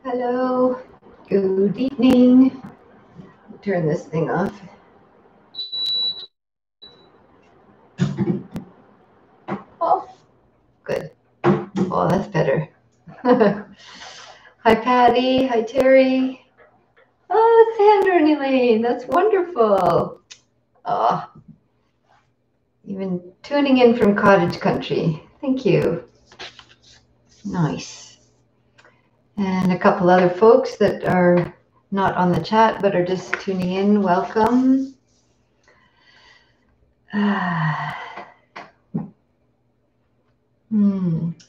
Hello, good evening. Turn this thing off. Oh, good. Oh, that's better. Hi, Patty. Hi, Terry. Oh, Sandra and Elaine. That's wonderful. Oh, even tuning in from cottage country. Thank you. Nice. And a couple other folks that are not on the chat but are just tuning in. Welcome.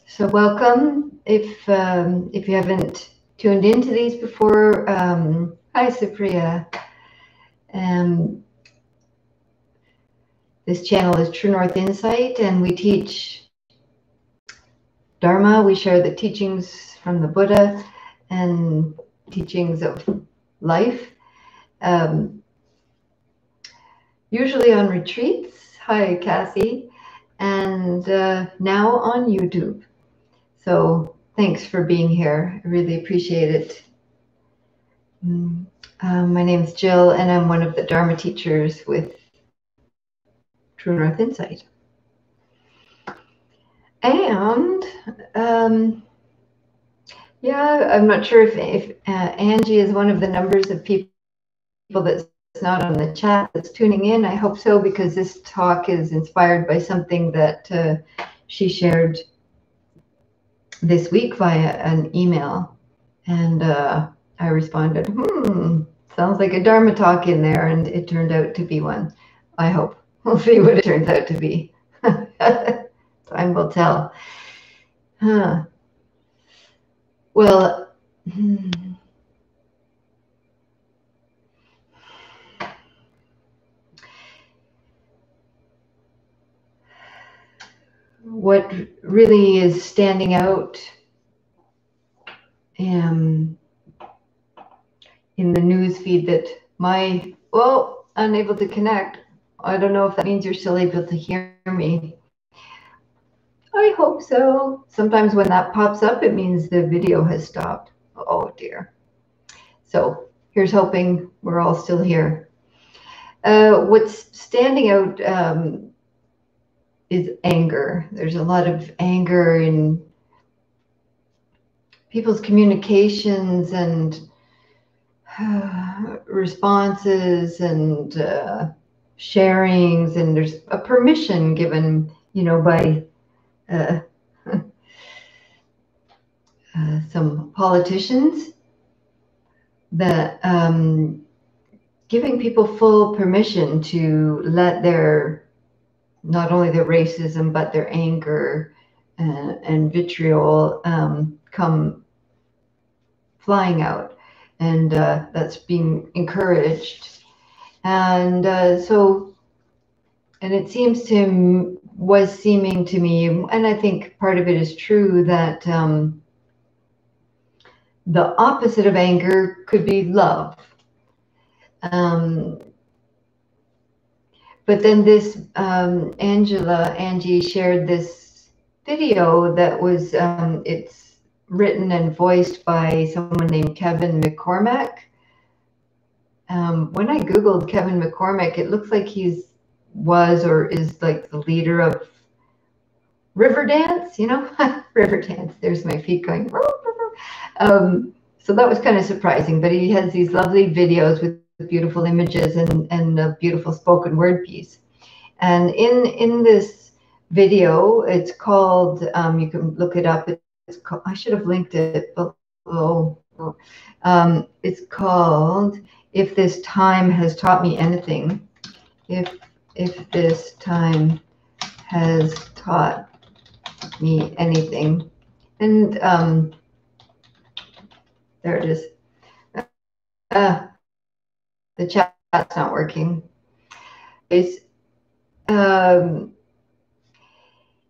So welcome. If you haven't tuned into these before, hi Supriya. This channel is True North Insight, and we teach Dharma. We share the teachings from the Buddha and teachings of life, usually on retreats. Hi Cassie, and now on YouTube. So thanks for being here. I really appreciate it. My name is Jill, and I'm one of the Dharma teachers with True North Insight. And yeah, I'm not sure if Angie is one of the numbers of people that's not on the chat that's tuning in. I hope so, because this talk is inspired by something that she shared this week via an email. And I responded, sounds like a Dharma talk in there, and it turned out to be one. I hope. We'll see what it turns out to be. Time will tell. Well, what really is standing out in the news feed that unable to connect. I don't know if that means you're still able to hear me. I hope so. Sometimes when that pops up, it means the video has stopped. Oh dear. So here's hoping we're all still here. What's standing out is anger. There's a lot of anger in people's communications and responses and sharings, and there's a permission given, by some politicians that giving people full permission to let not only their racism but their anger and vitriol come flying out, and that's being encouraged. And and it was seeming to me, and I think part of it is true, that the opposite of anger could be love. But then this Angie shared this video that was, it's written and voiced by someone named Kevin McCormack. When I Googled Kevin McCormack, it looks like he was or is like the leader of Riverdance, Riverdance. There's my feet going. So that was kind of surprising, but he has these lovely videos with beautiful images and a beautiful spoken word piece. And in this video, it's called, you can look it up. It's called, I should have linked it below. It's called "If This Time Has Taught Me Anything." If this time has taught me anything. And there it is. The chat's not working.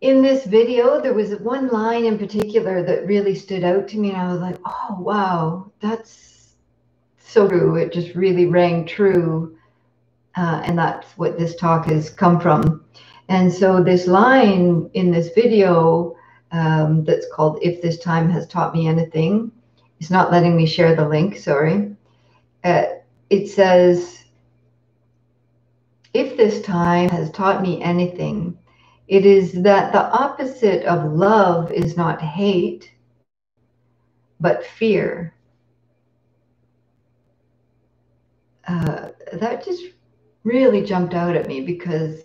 In this video, there was one line in particular that really stood out to me, and I was like, oh, wow, that's so true. It just really rang true. And that's what this talk has come from. And so this line in this video that's called "If This Time Has Taught Me Anything" It's not letting me share the link, sorry. It says, if this time has taught me anything, it is that the opposite of love is not hate, but fear. That just really jumped out at me because,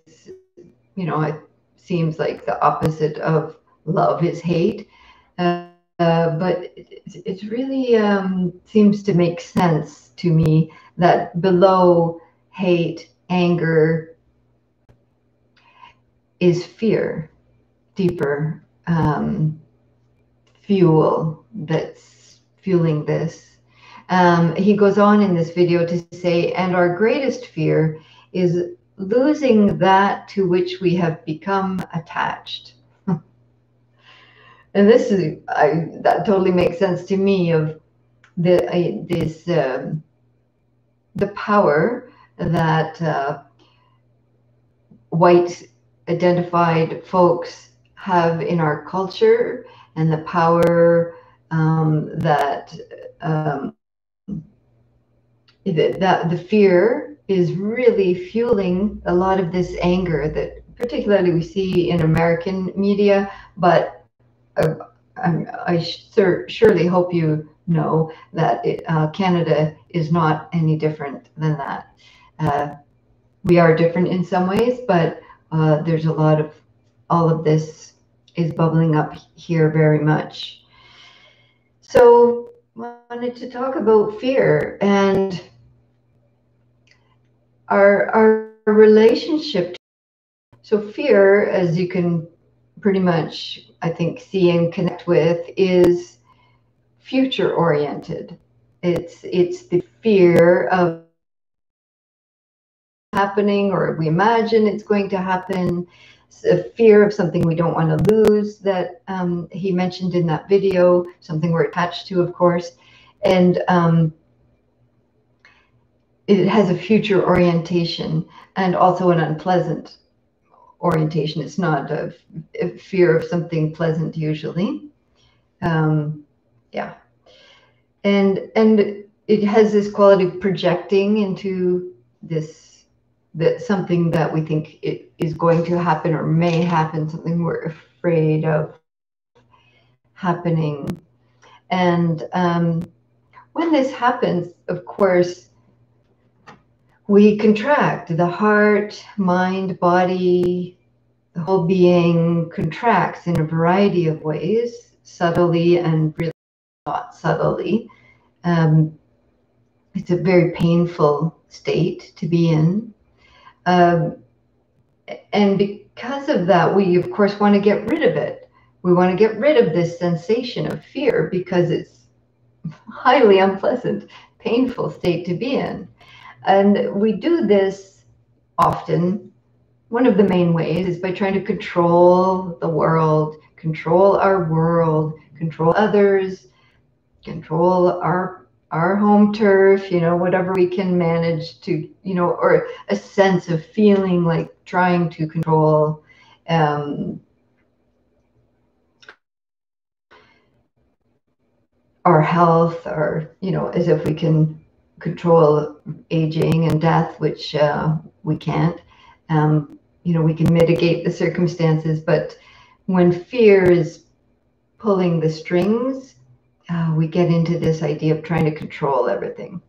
it seems like the opposite of love is hate. But it really seems to make sense to me that below hate, anger is fear, deeper fuel that's fueling this. He goes on in this video to say, and our greatest fear is losing that to which we have become attached. And this is that totally makes sense to me of the power that white identified folks have in our culture, and the power that the fear is really fueling a lot of this anger that particularly we see in American media, but I surely hope you know that Canada is not any different than that. We are different in some ways, but there's a lot of, all of this is bubbling up here very much. So I wanted to talk about fear and our relationship. So fear, as you can pretty much, I think, see and connect with, is future oriented. It's the fear of happening, or we imagine it's going to happen. It's a fear of something we don't want to lose that he mentioned in that video, something we're attached to, of course. And it has a future orientation and also an unpleasant orientation. It's not a fear of something pleasant usually. Yeah. And it has this quality of projecting into this, that something that we think it is going to happen or may happen, something we're afraid of happening. And when this happens, of course, we contract. The heart, mind, body, the whole being contracts in a variety of ways, subtly and really not subtly. It's a very painful state to be in. And because of that, we, of course, want to get rid of it. We want to get rid of this sensation of fear because it's highly unpleasant, painful state to be in. And we do this often. One of the main ways is by trying to control the world, control our world, control others, control our home turf, whatever we can manage to, or a sense of feeling like trying to control our health, or, as if we can control aging and death, which we can't. We can mitigate the circumstances, but when fear is pulling the strings, we get into this idea of trying to control everything.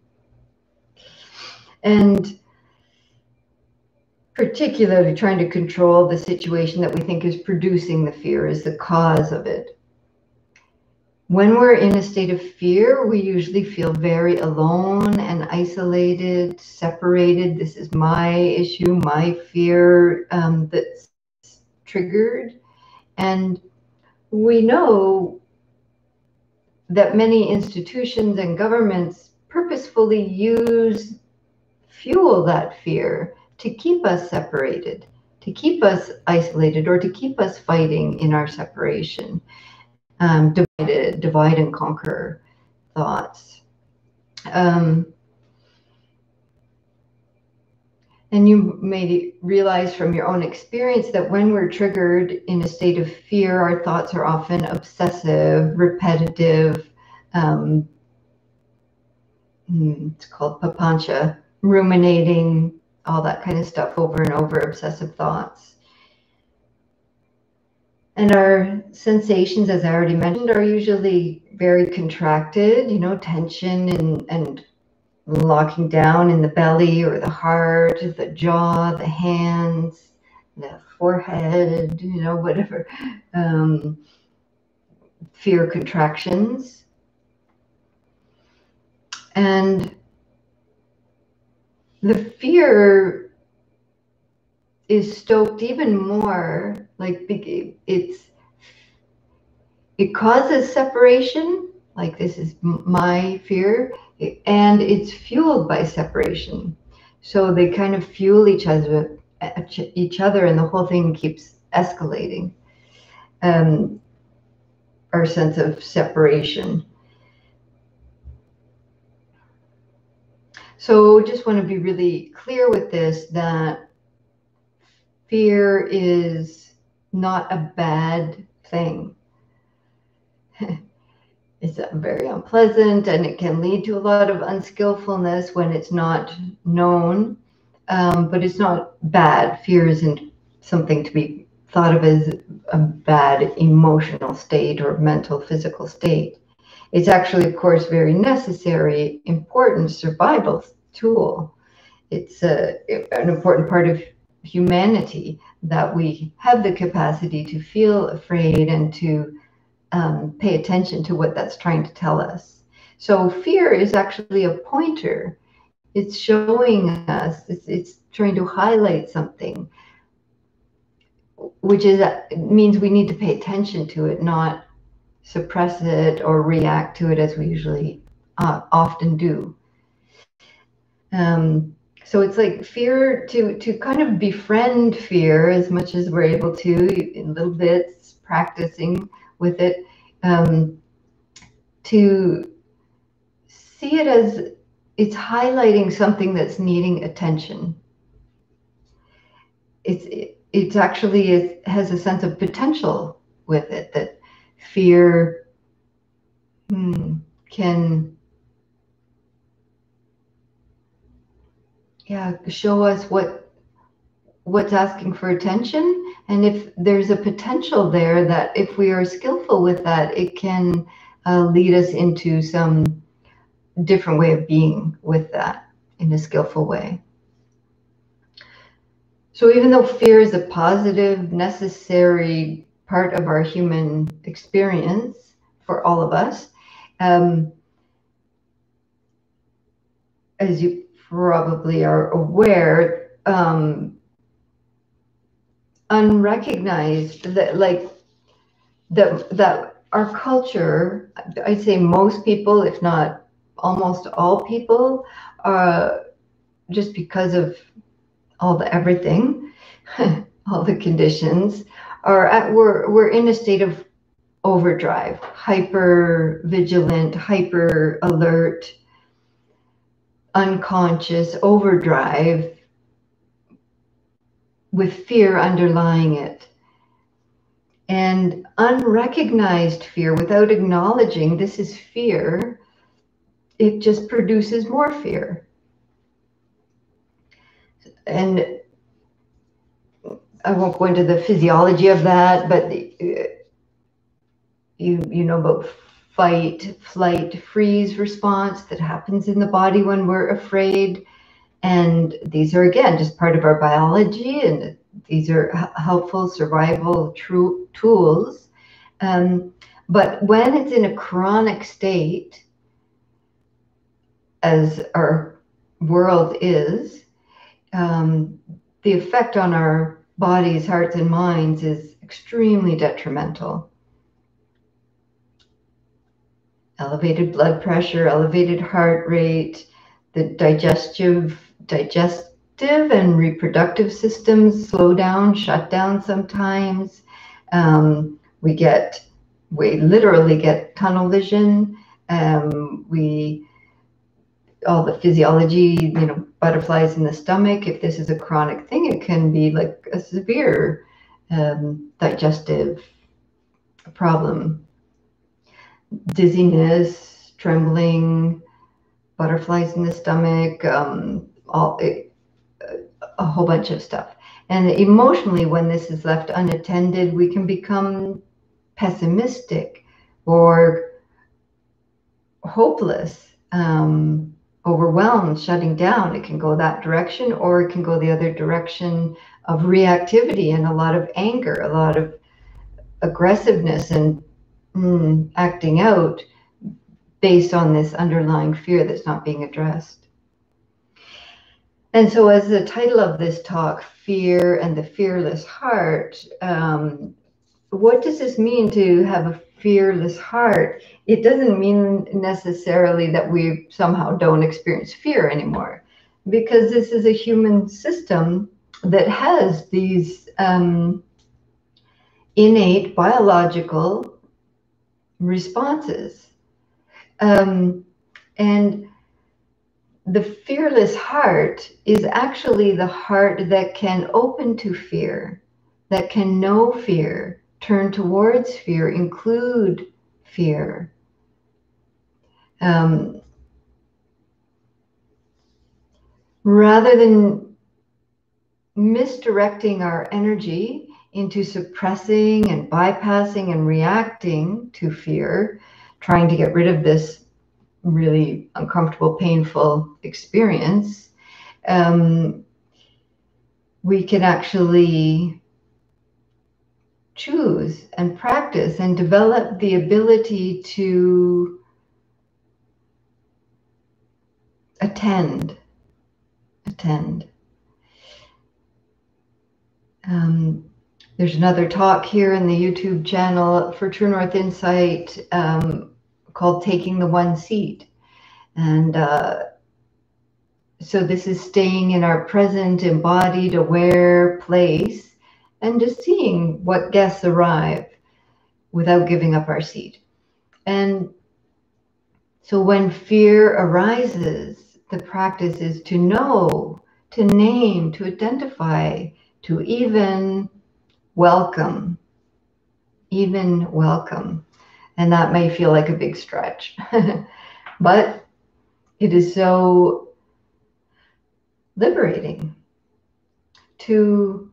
And particularly trying to control the situation that we think is producing the fear, is the cause of it. When we're in a state of fear, we usually feel very alone and isolated, separated. This is my issue, my fear that's triggered. And we know that many institutions and governments purposefully fuel that fear to keep us separated, to keep us isolated, or to keep us fighting in our separation. Divide and conquer thoughts. And you may realize from your own experience that when we're triggered in a state of fear, our thoughts are often obsessive, repetitive, it's called papancha, ruminating, all that kind of stuff over and over, obsessive thoughts. And our sensations, as I already mentioned, are usually very contracted, tension and locking down in the belly or the heart, the jaw, the hands, the forehead, whatever. Fear contractions. And the fear is stoked even more, like it causes separation, like this is my fear, and it's fueled by separation. So they kind of fuel each other, and the whole thing keeps escalating. Our sense of separation. So just want to be really clear with this, that fear is not a bad thing. It's very unpleasant, and it can lead to a lot of unskillfulness when it's not known, but it's not bad. Fear isn't something to be thought of as a bad emotional state or mental, physical state. It's actually, of course, very necessary, important survival tool. It's an important part of humanity, that we have the capacity to feel afraid and to pay attention to what that's trying to tell us. So fear is actually a pointer. It's showing us, it's trying to highlight something, which means we need to pay attention to it, not suppress it or react to it as we usually often do. So it's like fear, to kind of befriend fear as much as we're able to, in little bits, practicing with it, to see it as it's highlighting something that's needing attention. It's actually, it has a sense of potential with it, that fear can show us what's asking for attention. And if there's a potential there, that if we are skillful with that, it can lead us into some different way of being with that in a skillful way. So even though fear is a positive, necessary part of our human experience for all of us, as you probably are aware, unrecognized, that our culture, I'd say most people, if not almost all people, just because of all the everything, all the conditions, we're in a state of overdrive, hyper vigilant, hyper alert, unconscious overdrive, with fear underlying it. And unrecognized fear, without acknowledging this is fear, it just produces more fear. And I won't go into the physiology of that, but you know about fight, flight, freeze response that happens in the body when we're afraid. And these are, again, just part of our biology, and these are helpful survival tools. But when it's in a chronic state, as our world is, the effect on our bodies, hearts, and minds is extremely detrimental. Elevated blood pressure, elevated heart rate, the digestive and reproductive systems slow down, shut down sometimes. We literally get tunnel vision. All the physiology, butterflies in the stomach. If this is a chronic thing, it can be like a severe digestive problem. Dizziness, trembling, butterflies in the stomach, a whole bunch of stuff. And emotionally, when this is left unattended, we can become pessimistic or hopeless, overwhelmed, shutting down. It can go that direction, or it can go the other direction of reactivity and a lot of anger, a lot of aggressiveness, and acting out based on this underlying fear that's not being addressed. And so, as the title of this talk, Fear and the Fearless Heart, what does this mean to have a fearless heart? It doesn't mean necessarily that we somehow don't experience fear anymore, because this is a human system that has these innate biological responses. And the fearless heart is actually the heart that can open to fear, that can know fear, turn towards fear, include fear. Rather than misdirecting our energy into suppressing and bypassing and reacting to fear, trying to get rid of this really uncomfortable, painful experience, we can actually choose and practice and develop the ability to attend. There's another talk here in the YouTube channel for True North Insight called Taking the One Seat. And so this is staying in our present, embodied, aware place and just seeing what guests arrive without giving up our seat. And so when fear arises, the practice is to know, to name, to identify, to even welcome. And that may feel like a big stretch, but it is so liberating to,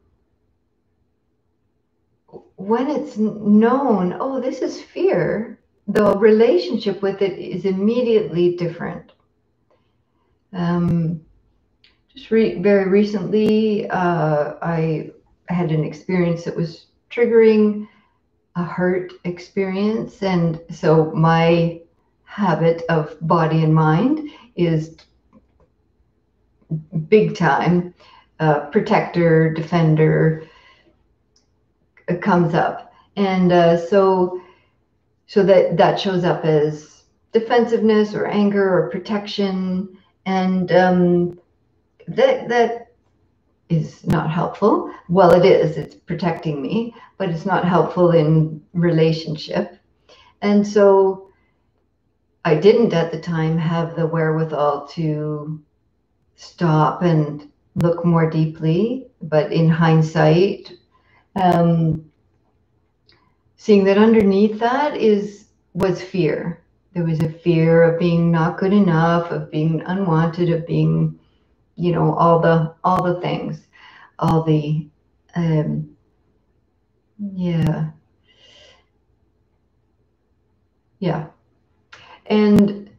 when it's known, oh, this is fear, the relationship with it is immediately different. Just very recently, I had an experience that was triggering a hurt experience. And so my habit of body and mind is big time protector, defender, comes up. And so that shows up as defensiveness or anger or protection. And that is not helpful. Well, it is. It's protecting me, but it's not helpful in relationship. And so I didn't at the time have the wherewithal to stop and look more deeply. But in hindsight, seeing that underneath that was fear. There was a fear of being not good enough, of being unwanted, of being, all the things, all the, yeah. And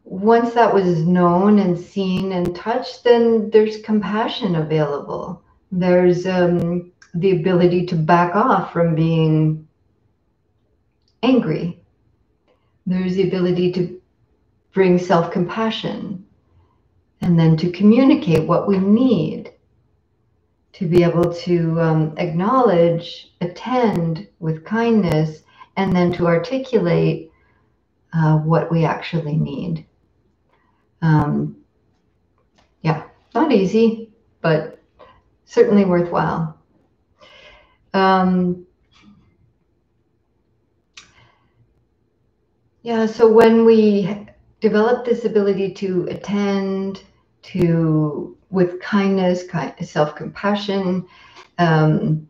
once that was known and seen and touched, then there's compassion available. There's the ability to back off from being angry. There's the ability to bring self-compassion, and then to communicate what we need, to be able to acknowledge, attend with kindness, and then to articulate what we actually need. Not easy, but certainly worthwhile. So when we develop this ability to attend with kindness, self-compassion, then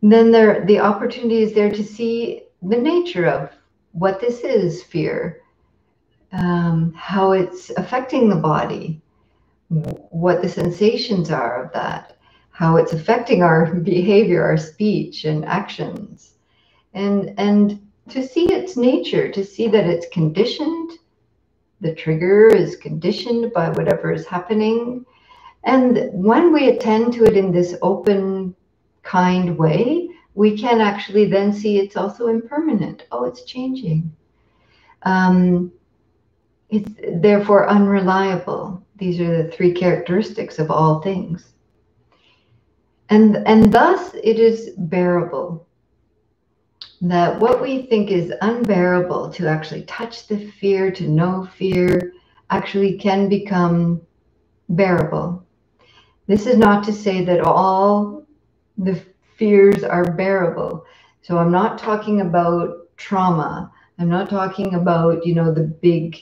the opportunity is there to see the nature of what this is, fear, how it's affecting the body, what the sensations are of that, how it's affecting our behavior, our speech and actions, and to see its nature, to see that it's conditioned. The trigger is conditioned by whatever is happening. And when we attend to it in this open, kind way, we can actually then see it's also impermanent. Oh, it's changing. It's therefore unreliable. These are the three characteristics of all things. And thus it is bearable. That what we think is unbearable, to actually touch the fear, to know fear, actually can become bearable. This is not to say that all the fears are bearable. So I'm not talking about trauma. I'm not talking about, the big,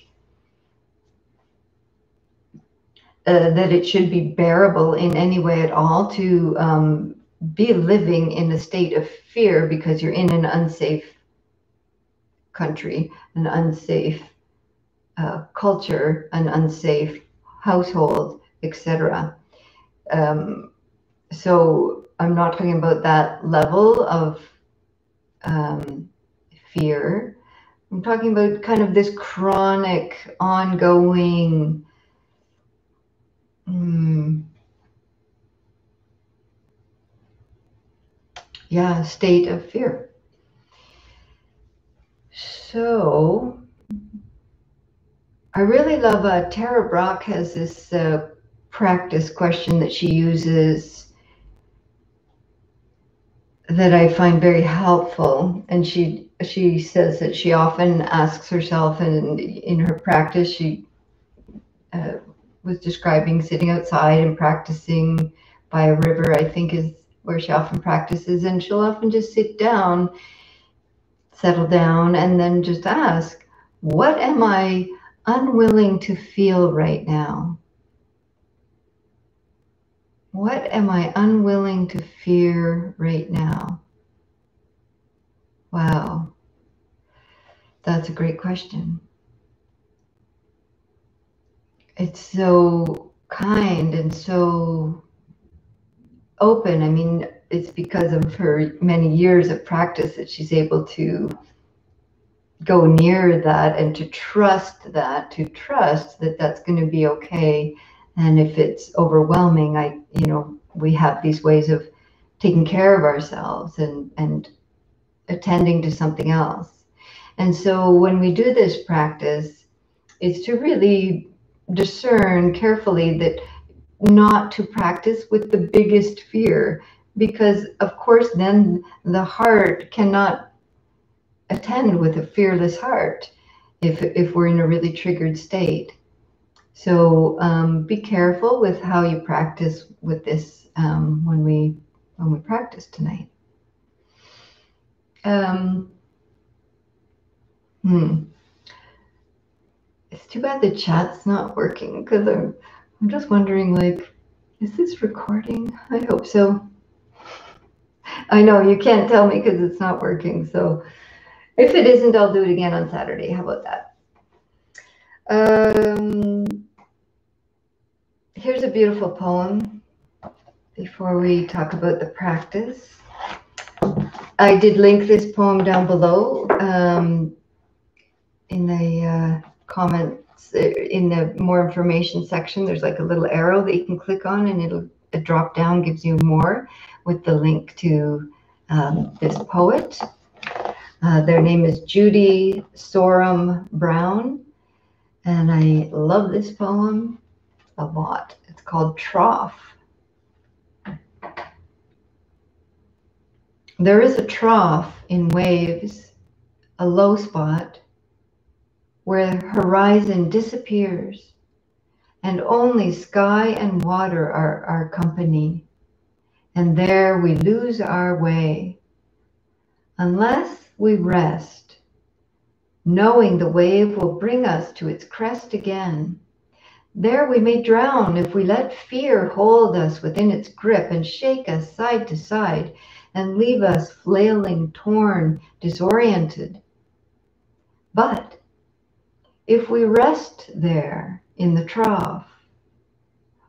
that it should be bearable in any way at all to be living in a state of fear because you're in an unsafe country, an unsafe culture, an unsafe household, etc. So I'm not talking about that level of fear. I'm talking about kind of this chronic, ongoing, state of fear. So I really love, Tara Brach has this practice question that she uses that I find very helpful. And she says that she often asks herself, and in her practice, she was describing sitting outside and practicing by a river, I think is where she often practices. And she'll often just sit down, settle down, and then just ask, what am I unwilling to feel right now? What am I unwilling to fear right now? Wow, that's a great question. It's so kind and so open. I mean, it's because of her many years of practice that she's able to go near that and to trust that that's going to be okay. And if it's overwhelming, we have these ways of taking care of ourselves and attending to something else. And so when we do this practice, it's to really discern carefully that not to practice with the biggest fear, because of course then the heart cannot attend with a fearless heart if we're in a really triggered state. So be careful with how you practice with this when we practice tonight. It's too bad the chat's not working, because I'm just wondering, like, is this recording? I hope so. I know you can't tell me because it's not working. So if it isn't, I'll do it again on Saturday. How about that? Here's a beautiful poem before we talk about the practice. I did link this poem down below in the comments, in the more information section. There's like a little arrow that you can click on, and it'll drop down, gives you more with the link to this poet. Their name is Judy Sorum Brown, and I love this poem a lot. It's called Trough. There is a trough in waves, a low spot, where horizon disappears, and only sky and water are our company, and there we lose our way. Unless we rest, knowing the wave will bring us to its crest again. There we may drown if we let fear hold us within its grip and shake us side to side and leave us flailing, torn, disoriented. But if we rest there in the trough,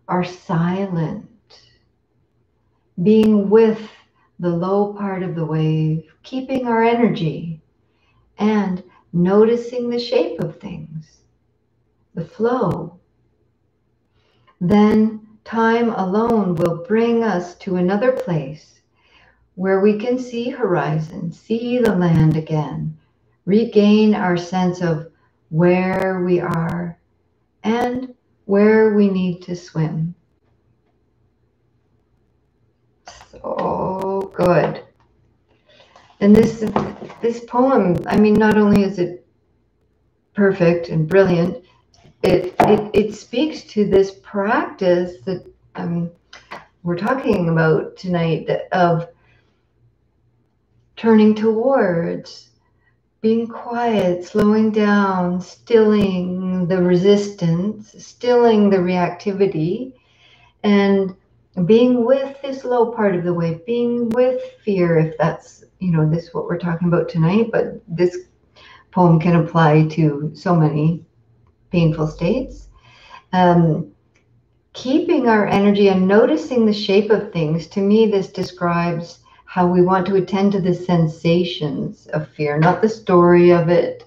are silent, being with the low part of the wave, keeping our energy, and noticing the shape of things, the flow, then time alone will bring us to another place where we can see horizon, see the land again, regain our sense of where we are and where we need to swim. So good. And this poem, I mean, not only is it perfect and brilliant, it speaks to this practice that we're talking about tonight of turning towards, being quiet, slowing down, stilling the resistance, stilling the reactivity, and being with this low part of the wave, being with fear, if that's, this what we're talking about tonight, but this poem can apply to so many painful states. Keeping our energy and noticing the shape of things, to me, this describes how we want to attend to the sensations of fear, not the story of it,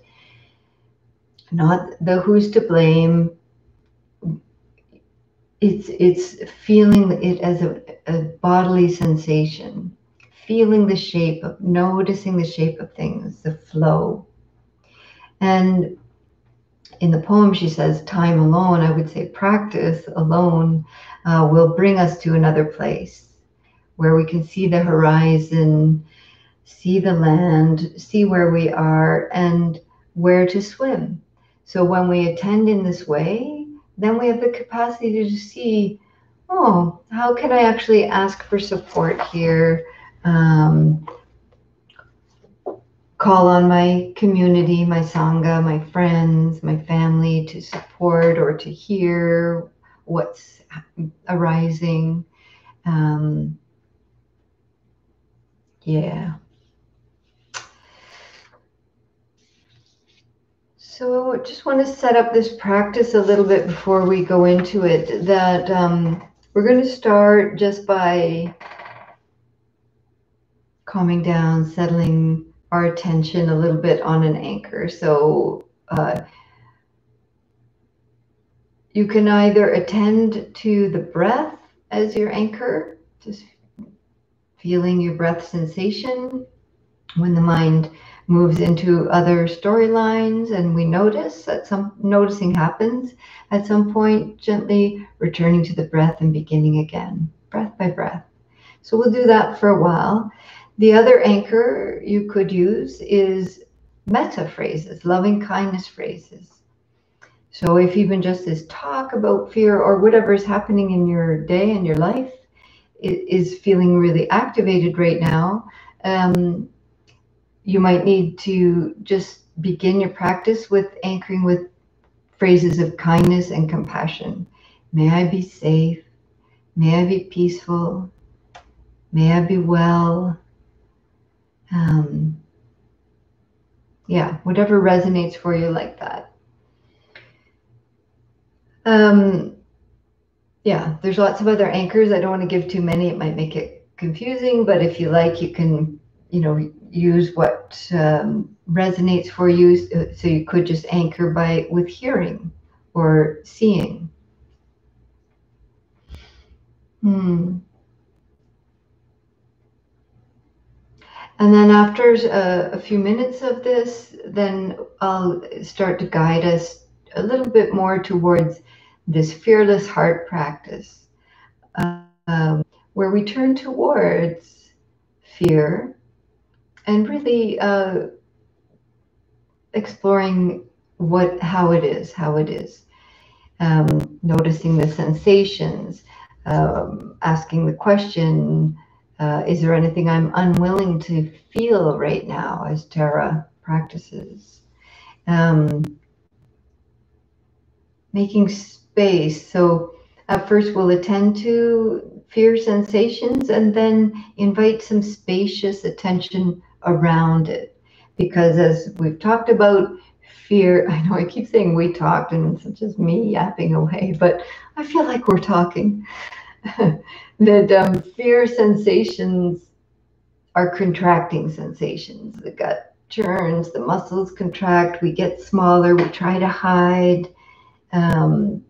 not the who's to blame. It's feeling it as a bodily sensation, feeling the shape of, noticing the shape of things, the flow. And in the poem, she says, time alone, I would say practice alone will bring us to another place where we can see the horizon, see the land, see where we are and where to swim. So when we attend in this way, then we have the capacity to see, oh, how can I actually ask for support here? Call on my community, my Sangha, my friends, my family to support or to hear what's arising. Yeah. So I just want to set up this practice a little bit before we go into it, that we're going to start just by calming down, settling our attention a little bit on an anchor. So you can either attend to the breath as your anchor, just feeling your breath sensation when the mind moves into other storylines, and we notice that some noticing happens at some point, gently returning to the breath and beginning again, breath by breath. So we'll do that for a while. The other anchor you could use is metta phrases, loving kindness phrases. So if even just this talk about fear or whatever is happening in your day and your life is feeling really activated right now, you might need to just begin your practice with anchoring with phrases of kindness and compassion. May I be safe. May I be peaceful. May I be well. Whatever resonates for you like that. There's lots of other anchors. I don't want to give too many. It might make it confusing, but if you like, you can, use what resonates for you. So you could just anchor with hearing or seeing. And then after a few minutes of this, then I'll start to guide us a little bit more towards this fearless heart practice, where we turn towards fear and really exploring how it is, noticing the sensations, asking the question, is there anything I'm unwilling to feel right now, as Tara practices? Making space. So at first we'll attend to fear sensations and then invite some spacious attention around it. Because as we've talked about, fear. I know I keep saying we talked and it's just me yapping away, but I feel like we're talking. That fear sensations are contracting sensations. The gut churns, the muscles contract, we get smaller, we try to hide. Um,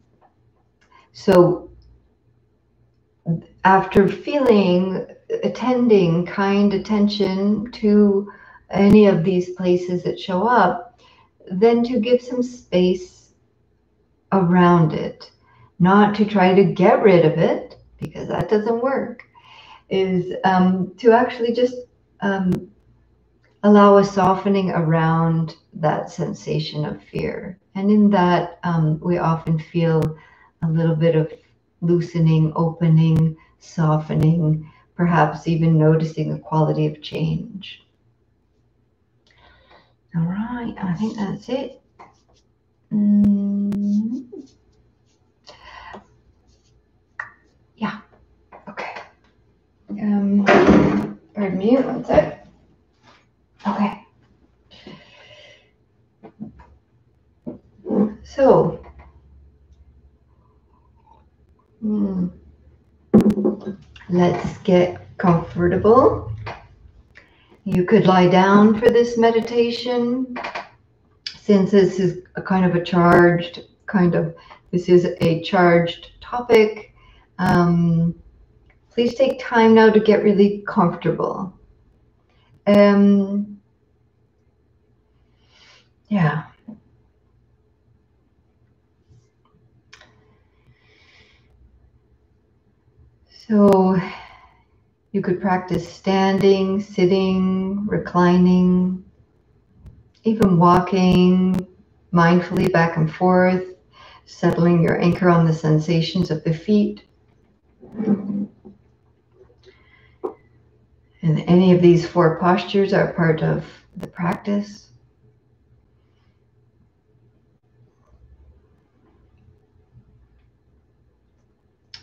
so after attending kind attention to any of these places that show up, then to give some space around it, not to try to get rid of it, because that doesn't work, is to actually just um, allow a softening around that sensation of fear. And in that, we often feel a little bit of loosening, opening, softening, perhaps even noticing the quality of change. All right, I think that's it. Yeah, okay. Pardon me, one sec. Okay. So, let's get comfortable. You could lie down for this meditation. Since this is a kind of a charged, this is a charged topic, please take time now to get really comfortable. Yeah. So you could practice standing, sitting, reclining, even walking mindfully back and forth, settling your anchor on the sensations of the feet. And any of these 4 postures are part of the practice.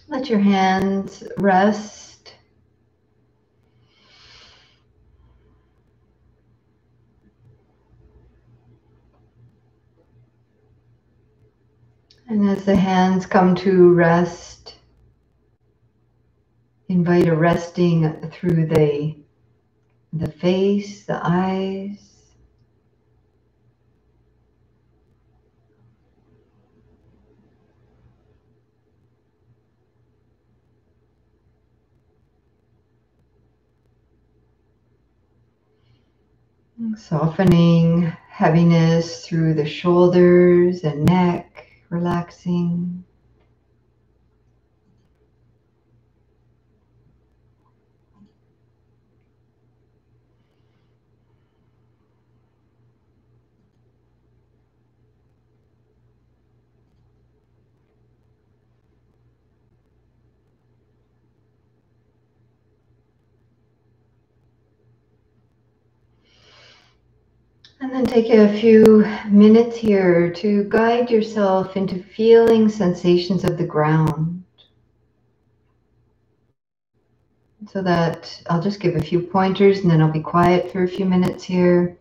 Let your hands rest. And as the hands come to rest, invite a resting through the face, the eyes. Softening heaviness through the shoulders and neck, relaxing. And then take a few minutes here to guide yourself into feeling sensations of the ground. So that I'll just give a few pointers and then I'll be quiet for a few minutes here.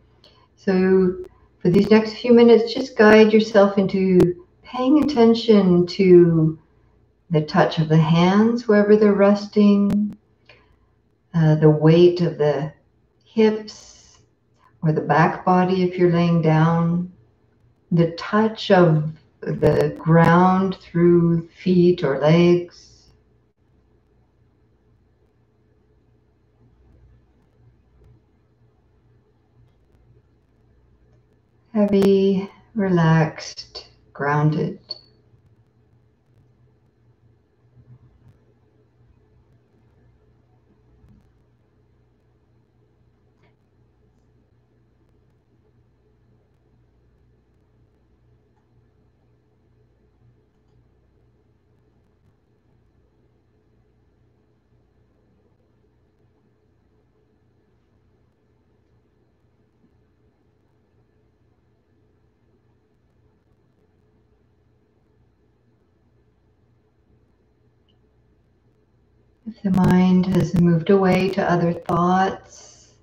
So for these next few minutes, just guide yourself into paying attention to the touch of the hands wherever they're resting, the weight of the hips or the back body if you're laying down, the touch of the ground through feet or legs. Heavy, relaxed, grounded. If the mind has moved away to other thoughts,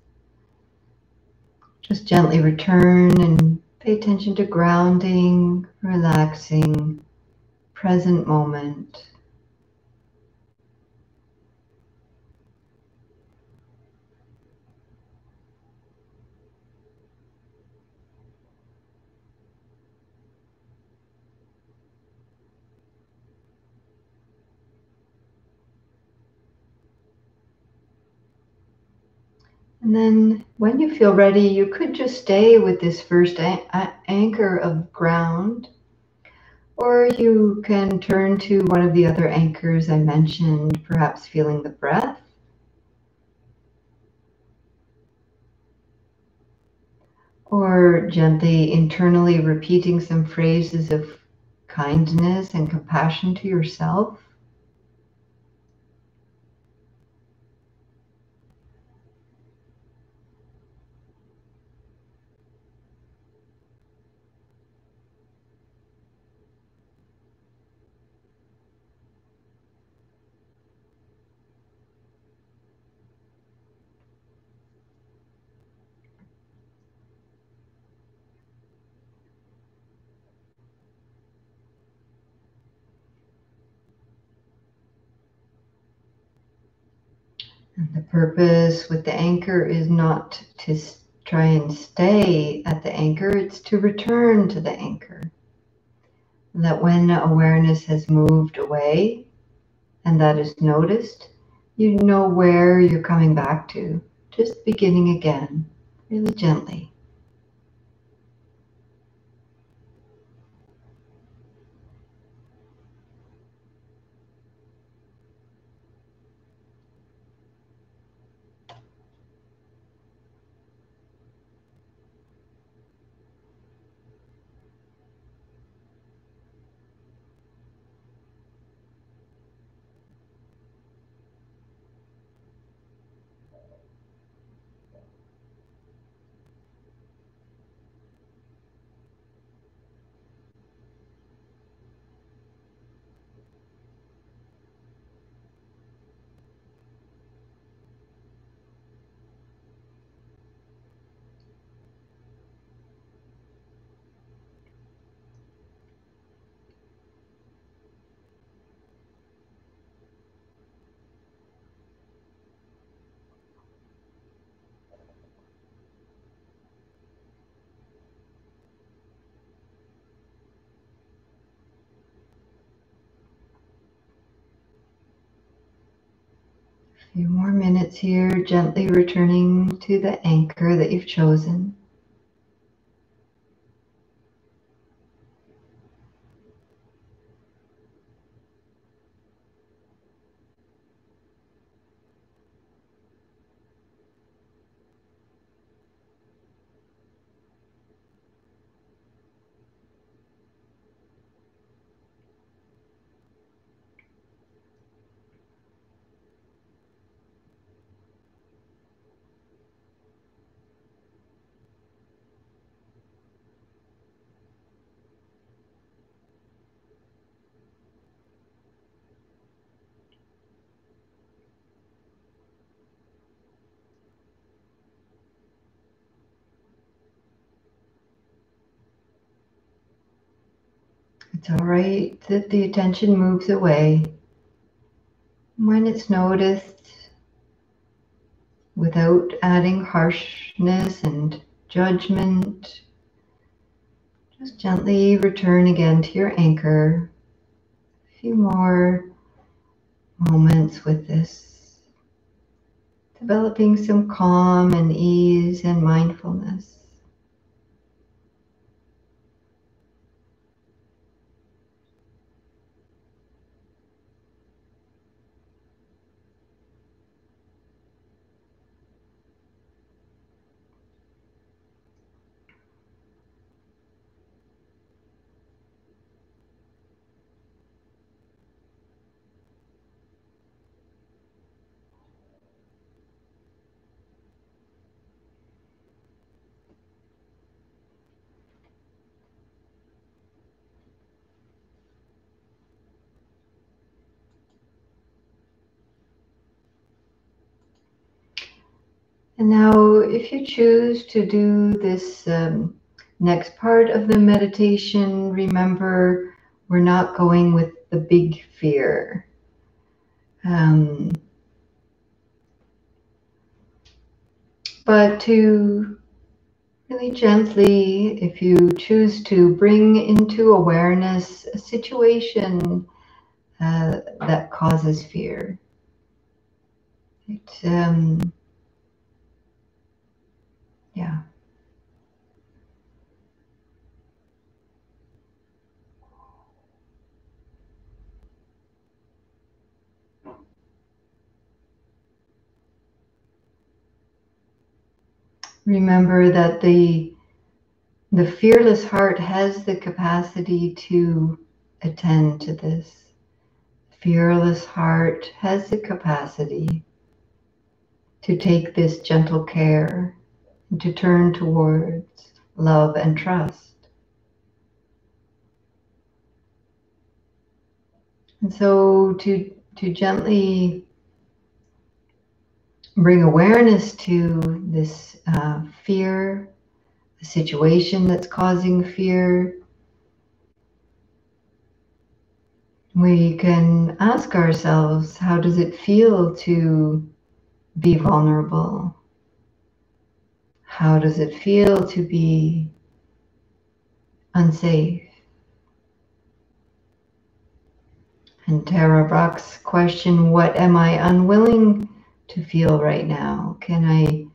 just gently return and Pay attention to grounding, relaxing, present moment. And then when you feel ready, you could just stay with this first anchor of ground, or you can turn to one of the other anchors I mentioned, perhaps feeling the breath, or gently internally repeating some phrases of kindness and compassion to yourself. And the purpose with the anchor is not to try and stay at the anchor, it's to return to the anchor. That when awareness has moved away and that is noticed, you know where you're coming back to, just beginning again, really gently. A few more minutes here, gently returning to the anchor that you've chosen. It's all right that the attention moves away. When it's noticed, without adding harshness and judgment, just gently return again to your anchor. A few more moments with this, developing some calm and ease and mindfulness. And now, if you choose to do this Next part of the meditation, remember, we're not going with the big fear. But to really gently, if you choose to, bring into awareness a situation that causes fear. Yeah. Remember that the fearless heart has the capacity to attend to this. Fearless heart has the capacity to take this gentle care and to turn towards love and trust. And so to gently bring awareness to this fear, the situation that's causing fear, we can ask ourselves, how does it feel to be vulnerable? How does it feel to be unsafe? And Tara Brach's question, what am I unwilling to feel right now? Can I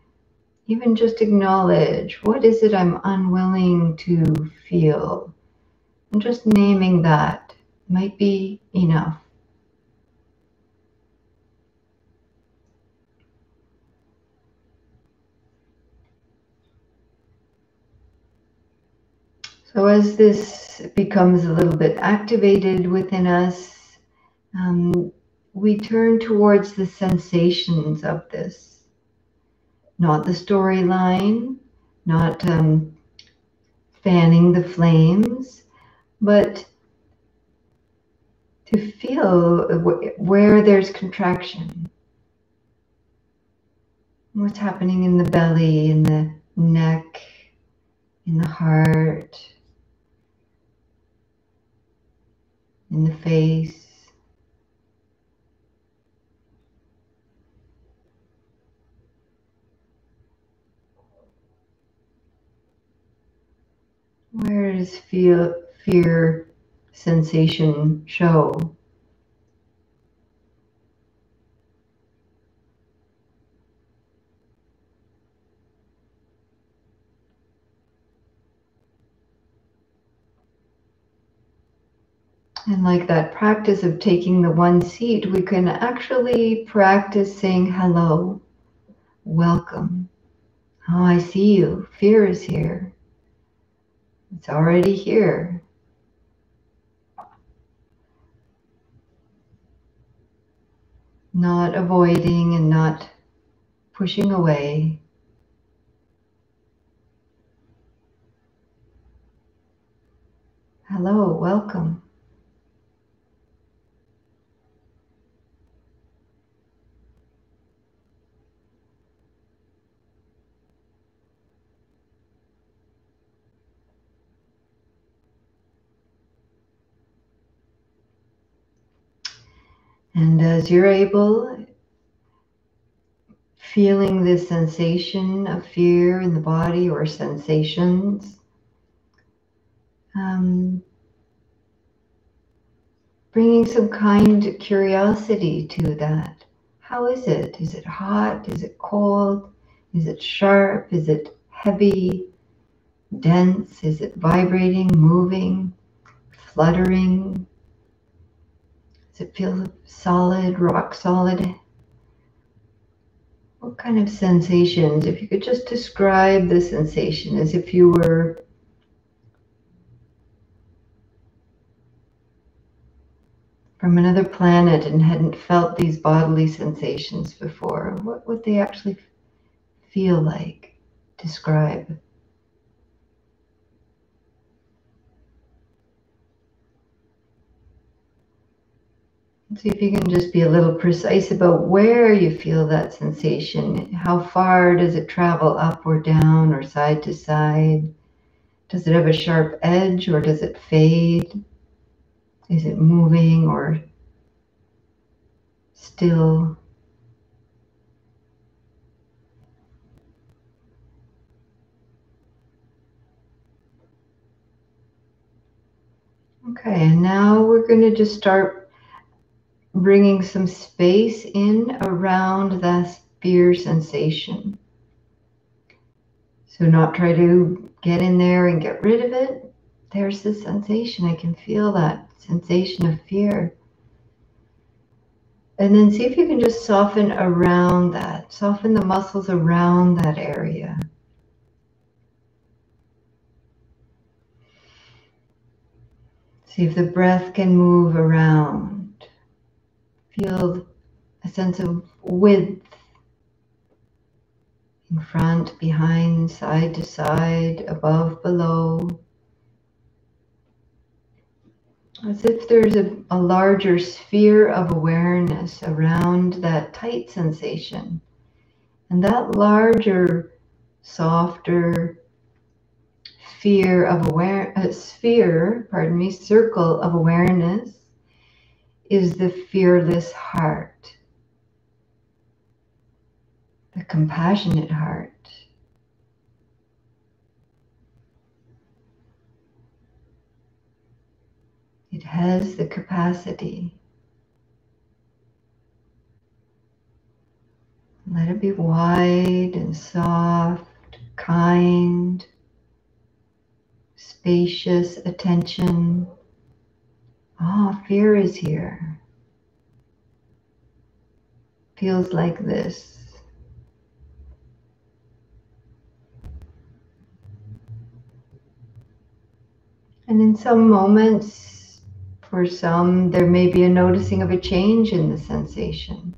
even just acknowledge, what is it I'm unwilling to feel? And just naming that might be enough. So as this becomes a little bit activated within us, we turn towards the sensations of this. Not the storyline, not fanning the flames, but to feel where there's contraction. What's happening in the belly, in the neck, in the heart, in the face. Where does fear sensation show? And like that practice of taking the one seat, we can actually practice saying hello, welcome. Oh, I see you. Fear is here. It's already here. Not avoiding and not pushing away. Hello, welcome. And as you're able, feeling this sensation of fear in the body or sensations, bringing some kind curiosity to that. How is it? Is it hot? Is it cold? Is it sharp? Is it heavy? Dense? Is it vibrating, moving, fluttering? Does it feel solid, rock solid? What kind of sensations? If you could just describe the sensation as if you were from another planet and hadn't felt these bodily sensations before, what would they actually feel like? Describe. See if you can just be a little precise about where you feel that sensation. How far does it travel, up or down or side to side? Does it have a sharp edge or does it fade? Is it moving or still? Okay, and now we're going to just start bringing some space in around that fear sensation. So not try to get in there and get rid of it. There's the sensation. I can feel that sensation of fear. And then see if you can just soften around that. Soften the muscles around that area. See if the breath can move around. Feel a sense of width in front, behind, side to side, above, below. As if there's a larger sphere of awareness around that tight sensation. And that larger, softer circle of awareness is the fearless heart, the compassionate heart. It has the capacity. Let it be wide and soft, kind, spacious attention. Ah, fear is here. Feels like this. And in some moments, for some, there may be a noticing of a change in the sensation.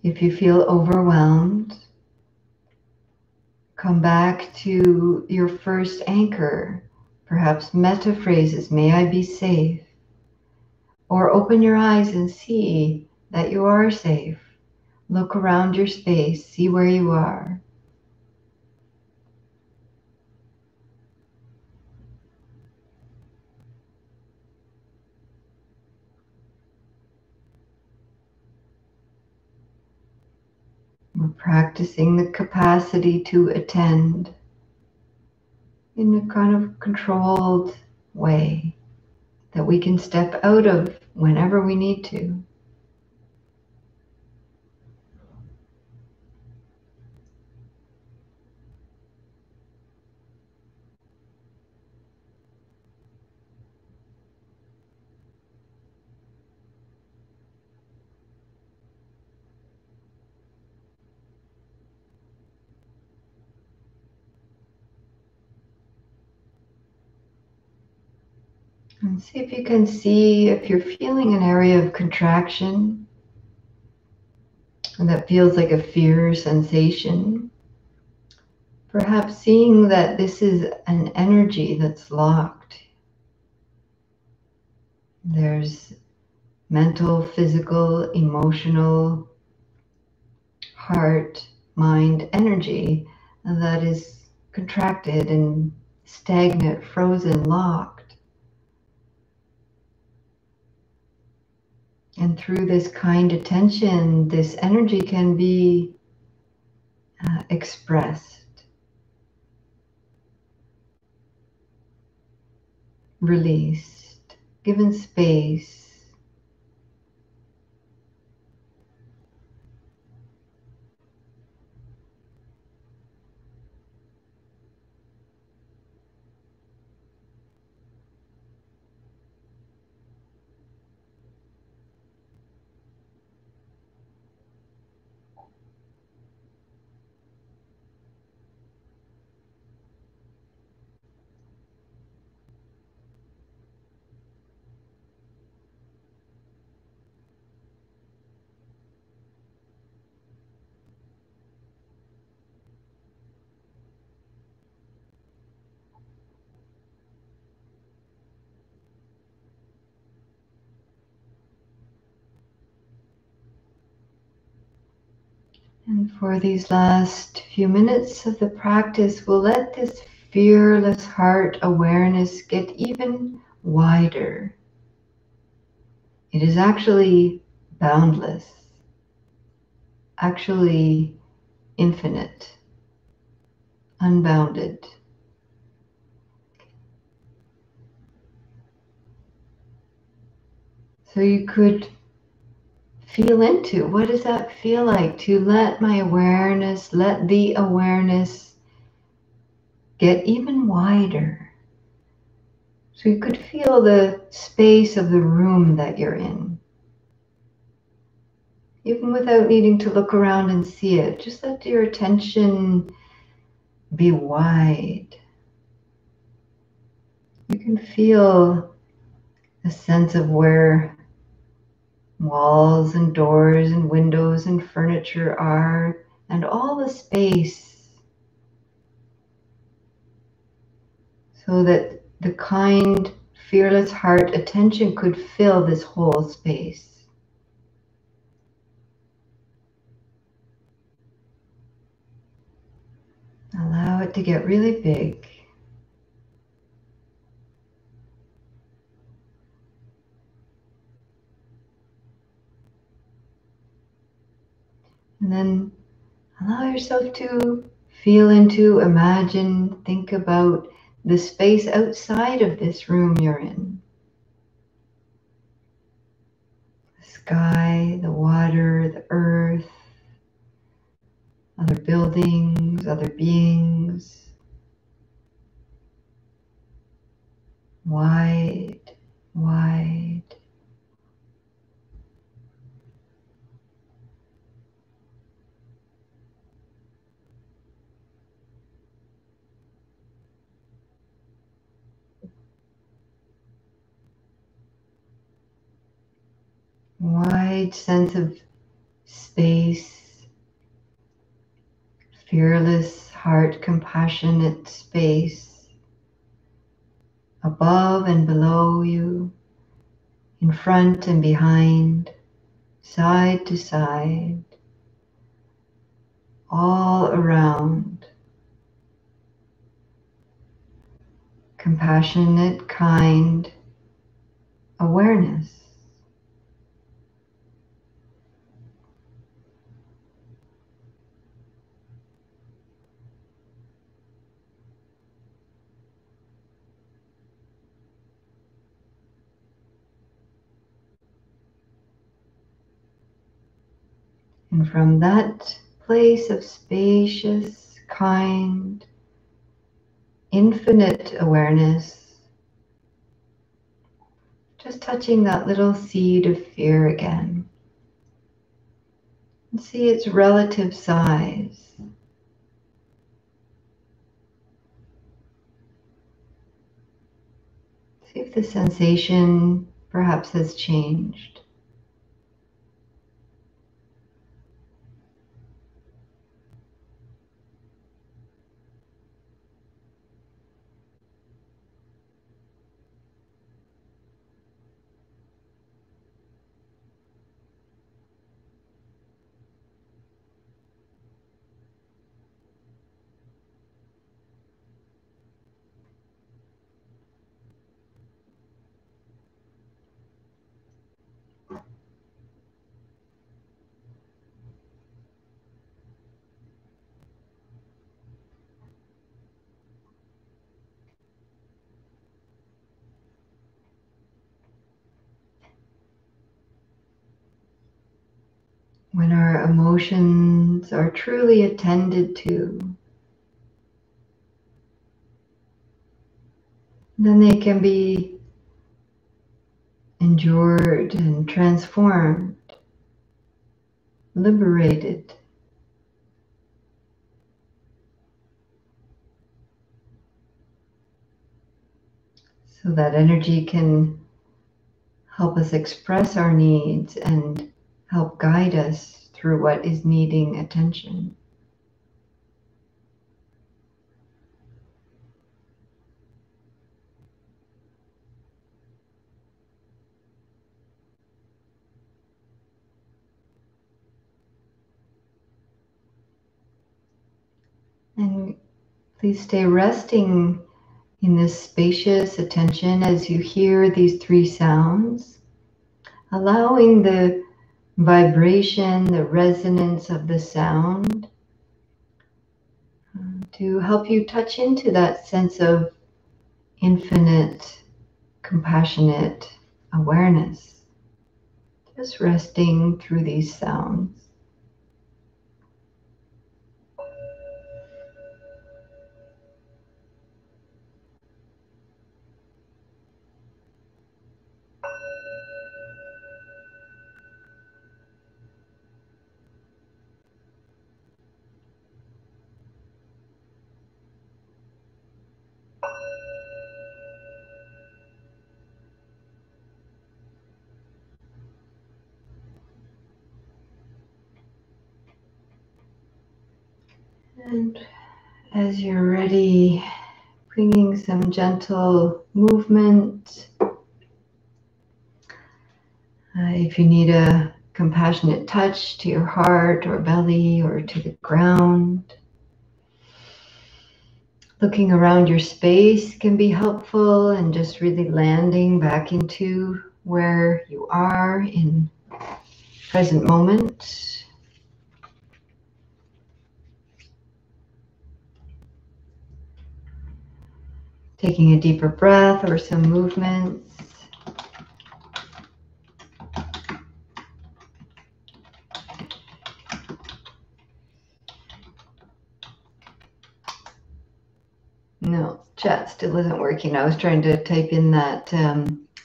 If you feel overwhelmed, come back to your first anchor, perhaps meta phrases, may I be safe, or open your eyes and see that you are safe. Look around your space, see where you are. We're practicing the capacity to attend in a kind of controlled way that we can step out of whenever we need to. And see if you can see if you're feeling an area of contraction and that feels like a fear sensation. Perhaps seeing that this is an energy that's locked. There's mental, physical, emotional, heart, mind energy that is contracted and stagnant, frozen, locked. And through this kind attention, this energy can be expressed, released, given space. And for these last few minutes of the practice, we'll let this fearless heart awareness get even wider. It is actually boundless, actually infinite, unbounded. So you could feel into, what does that feel like to let my awareness, let the awareness get even wider. So you could feel the space of the room that you're in. Even without needing to look around and see it, just let your attention be wide. You can feel a sense of where walls and doors and windows and furniture are, and all the space, so that the kind, fearless heart attention could fill this whole space. Allow it to get really big. And then allow yourself to feel into, imagine, think about the space outside of this room you're in. The sky, the water, the earth, other buildings, other beings. Wide, wide. Wide sense of space, fearless heart, compassionate space above and below you, in front and behind, side to side, all around. Compassionate, kind awareness. And from that place of spacious, kind, infinite awareness, just touching that little seed of fear again. And see its relative size. See if the sensation perhaps has changed. When our emotions are truly attended to, then they can be endured and transformed, liberated. So that energy can help us express our needs and help guide us through what is needing attention. And please stay resting in this spacious attention as you hear these three sounds, allowing the vibration, the resonance of the sound to help you touch into that sense of infinite, compassionate awareness, just resting through these sounds. And as you're ready, bringing some gentle movement. If you need a compassionate touch to your heart or belly or to the ground, looking around your space can be helpful, and just really landing back into where you are in present moment. Taking a deeper breath or some movements. No, chat still isn't working. I was trying to type in that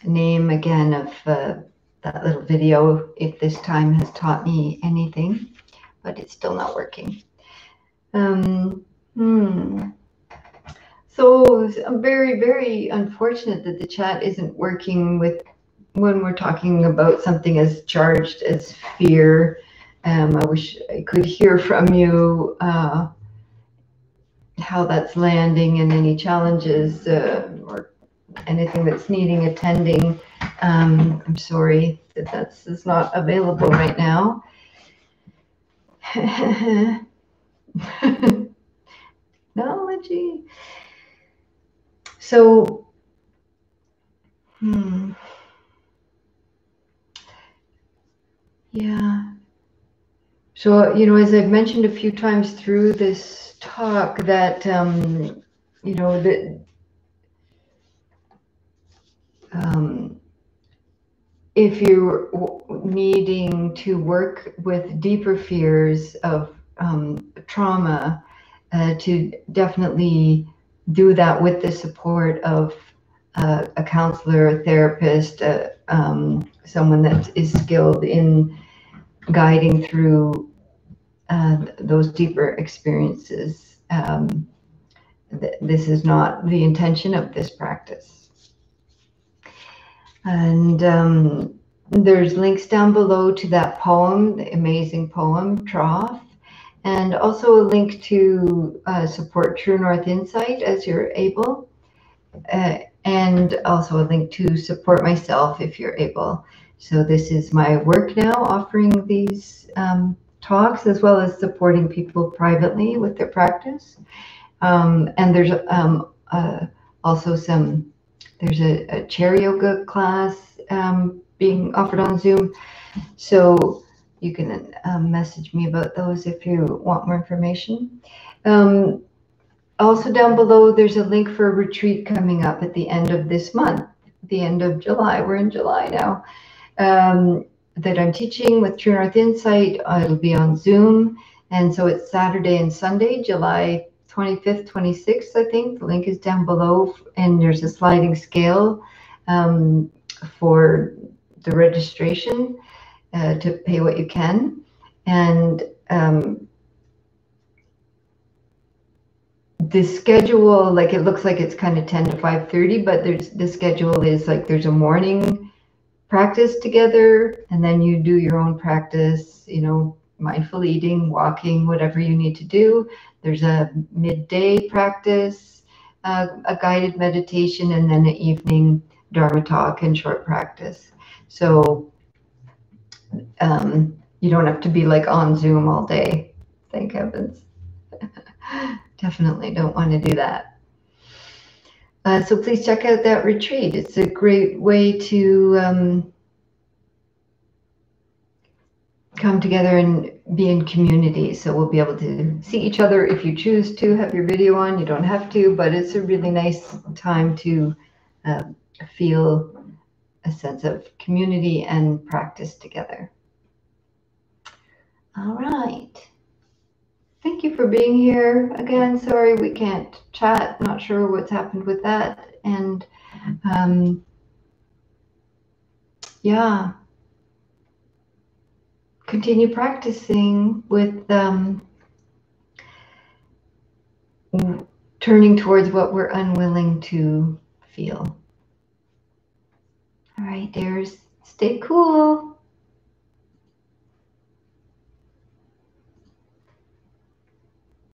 name again of that little video, if this time has taught me anything, but it's still not working. So I'm very, very unfortunate that the chat isn't working with when we're talking about something as charged as fear. I wish I could hear from you how that's landing and any challenges or anything that's needing attending. I'm sorry that that's not available right now. Technology. So, yeah. So, as I've mentioned a few times through this talk, that, that if you're needing to work with deeper fears of trauma, to definitely do that with the support of a counselor, a therapist, someone that is skilled in guiding through those deeper experiences. This is not the intention of this practice. And there's links down below to that poem, the amazing poem, Trough, and also a link to support True North Insight as you're able, and also a link to support myself if you're able. So this is my work now, offering these talks as well as supporting people privately with their practice. And there's also there's a chair yoga class being offered on Zoom. So you can message me about those if you want more information. Also down below, there's a link for a retreat coming up at the end of this month, the end of July. We're in July now. That I'm teaching with True North Insight. It'll be on Zoom. And so it's Saturday and Sunday, July 25th, 26th, I think. The link is down below, and there's a sliding scale for the registration to pay what you can. And the schedule, like, it looks like it's kind of 10 to 5:30, but the schedule is like there's a morning practice together, and then you do your own practice, mindful eating, walking, whatever you need to do. There's a midday practice, a guided meditation, and then an evening Dharma talk and short practice. So you don't have to be like on Zoom all day, thank heavens, Definitely don't want to do that. So please check out that retreat. It's a great way to come together and be in community. So we'll be able to see each other if you choose to have your video on. You don't have to, but it's a really nice time to feel a sense of community and practice together. All right. Thank you for being here. Again, sorry we can't chat. Not sure what's happened with that. And yeah, continue practicing with turning towards what we're unwilling to feel. All right, dears, stay cool.